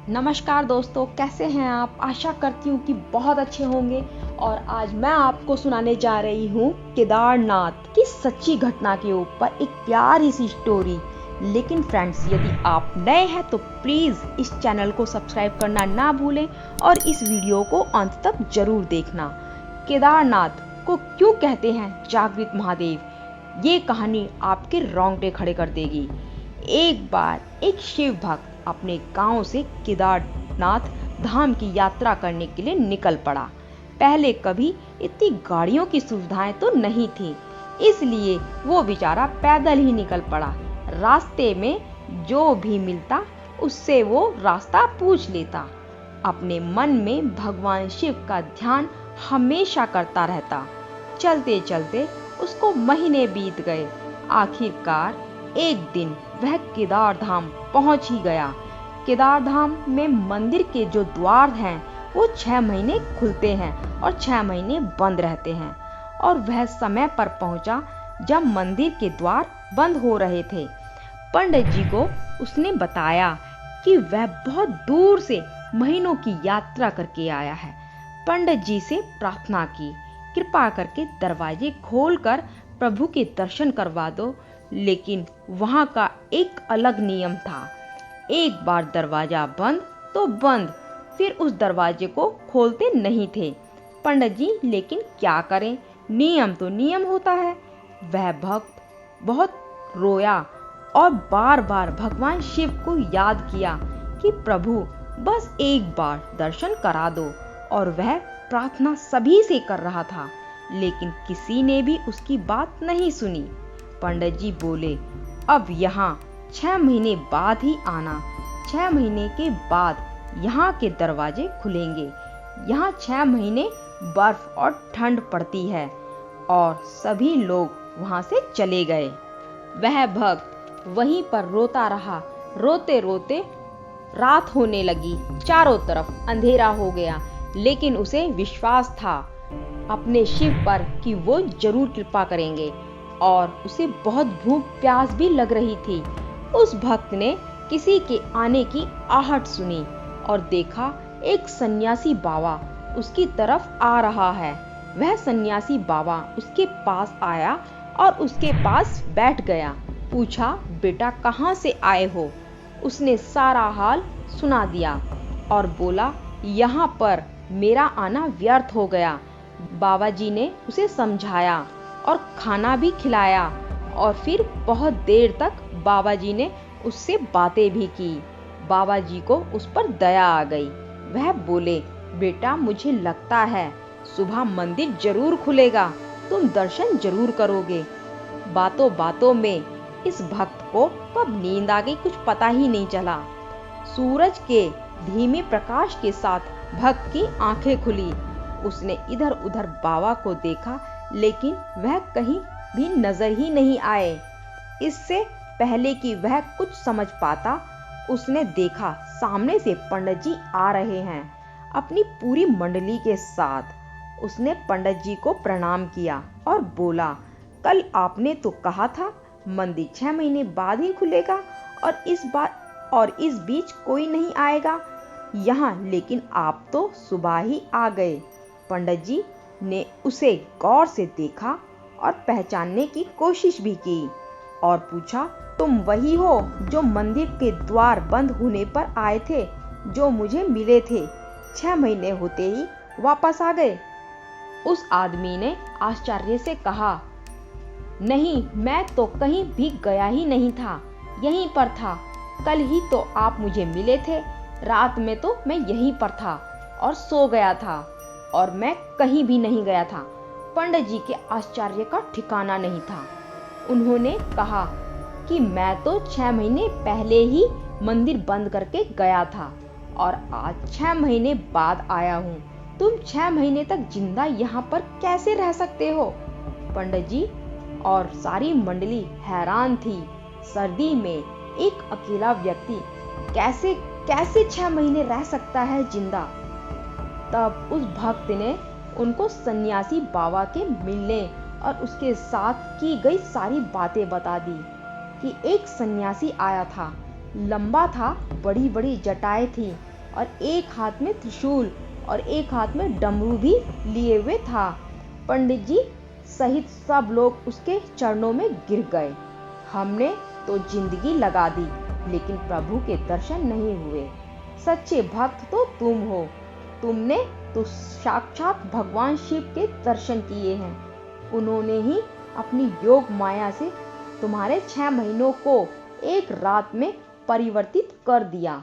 नमस्कार दोस्तों, कैसे हैं आप। आशा करती हूँ कि बहुत अच्छे होंगे। और आज मैं आपको सुनाने जा रही हूँ केदारनाथ की सच्ची घटना के ऊपर एक प्यारी सी स्टोरी। लेकिन फ्रेंड्स, यदि आप नए हैं तो प्लीज़ इस चैनल को सब्सक्राइब करना ना भूलें और इस वीडियो को अंत तक जरूर देखना। केदारनाथ को क्यों कहते हैं जागृत महादेव, ये कहानी आपके रोंगटे खड़े कर देगी। एक बार एक शिव भक्त अपने गांव से केदारनाथ धाम की यात्रा करने के लिए निकल पड़ा। पहले कभी इतनी गाड़ियों की सुविधाएं तो नहीं थी, इसलिए वो बेचारा पैदल ही निकल पड़ा। रास्ते में जो भी मिलता उससे वो रास्ता पूछ लेता। अपने मन में भगवान शिव का ध्यान हमेशा करता रहता। चलते चलते उसको महीने बीत गए। आखिरकार एक दिन वह केदार धाम पहुंच ही गया। केदार धाम में मंदिर के जो द्वार हैं वो 6 महीने खुलते हैं और 6 महीने बंद रहते हैं। और वह समय पर पहुंचा जब मंदिर के द्वार बंद हो रहे थे। पंडित जी को उसने बताया कि वह बहुत दूर से महीनों की यात्रा करके आया है। पंडित जी से प्रार्थना की, कृपा करके दरवाजे खोलकर प्रभु के दर्शन करवा दो। लेकिन वहां का एक अलग नियम था। एक बार दरवाजा बंद तो बंद, फिर उस दरवाजे को खोलते नहीं थे। पंडित जी लेकिन क्या करें, नियम तो नियम होता है। वह भक्त बहुत रोया और बार बार भगवान शिव को याद किया कि प्रभु बस एक बार दर्शन करा दो। और वह प्रार्थना सभी से कर रहा था, लेकिन किसी ने भी उसकी बात नहीं सुनी। पंडित जी बोले, अब यहाँ 6 महीने बाद ही आना। 6 महीने के बाद यहाँ के दरवाजे खुलेंगे। यहाँ 6 महीने बर्फ और ठंड पड़ती है। और सभी लोग वहाँ से चले गए। वह भक्त वहीं पर रोता रहा। रोते रोते रात होने लगी, चारों तरफ अंधेरा हो गया। लेकिन उसे विश्वास था अपने शिव पर कि वो जरूर कृपा करेंगे। और उसे बहुत भूख प्यास भी लग रही थी। उस भक्त ने किसी के आने की आहट सुनी और देखा एक सन्यासी बाबा उसकी तरफ आ रहा है। वह सन्यासी बाबा उसके पास आया और उसके पास बैठ गया। पूछा, बेटा कहाँ से आए हो। उसने सारा हाल सुना दिया और बोला, यहाँ पर मेरा आना व्यर्थ हो गया। बाबा जी ने उसे समझाया और खाना भी खिलाया। और फिर बहुत देर तक बाबा जी ने उससे बातें भी की। बाबा जी को उस पर दया आ गई। वह बोले, बेटा मुझे लगता है सुबह मंदिर जरूर खुलेगा, तुम दर्शन जरूर करोगे। बातों बातों में इस भक्त को कब नींद आ गई कुछ पता ही नहीं चला। सूरज के धीमे प्रकाश के साथ भक्त की आंखें खुली। उसने इधर उधर बाबा को देखा, लेकिन वह कहीं भी नजर ही नहीं आए। इससे पहले कि वह कुछ समझ पाता, उसने देखा सामने से पंडित जी आ रहे हैं अपनी पूरी मंडली के साथ। उसने पंडित जी को प्रणाम किया और बोला, कल आपने तो कहा था मंदिर 6 महीने बाद ही खुलेगा और इस बीच कोई नहीं आएगा यहाँ, लेकिन आप तो सुबह ही आ गए। पंडित जी ने उसे गौर से देखा और पहचानने की कोशिश भी की और पूछा, तुम वही हो जो मंदिर के द्वार बंद होने पर आए थे, जो मुझे मिले थे, 6 महीने होते ही वापस आ गए। उस आदमी ने आश्चर्य से कहा, नहीं, मैं तो कहीं भी गया ही नहीं था, यहीं पर था। कल ही तो आप मुझे मिले थे। रात में तो मैं यहीं पर था और सो गया था और मैं कहीं भी नहीं गया था। पंडित जी के आश्चर्य का ठिकाना नहीं था। उन्होंने कहा कि मैं तो 6 महीने पहले ही मंदिर बंद करके गया था और आज 6 महीने बाद आया हूँ। तुम 6 महीने तक जिंदा यहाँ पर कैसे रह सकते हो। पंडित जी और सारी मंडली हैरान थी। सर्दी में एक अकेला व्यक्ति कैसे 6 महीने रह सकता है जिंदा। तब उस भक्त ने उनको सन्यासी बाबा के मिलने और उसके साथ की गई सारी बातें बता दी कि एक सन्यासी आया था, लंबा था, बड़ी बड़ी जटाएं थी, और एक हाथ में त्रिशूल और एक हाथ में डमरू भी लिए हुए था। पंडित जी सहित सब लोग उसके चरणों में गिर गए। हमने तो जिंदगी लगा दी, लेकिन प्रभु के दर्शन नहीं हुए। सच्चे भक्त तो तुम हो। तुमने तो साक्षात भगवान शिव के दर्शन किए हैं। उन्होंने ही अपनी योग माया से तुम्हारे 6 महीनों को एक रात में परिवर्तित कर दिया।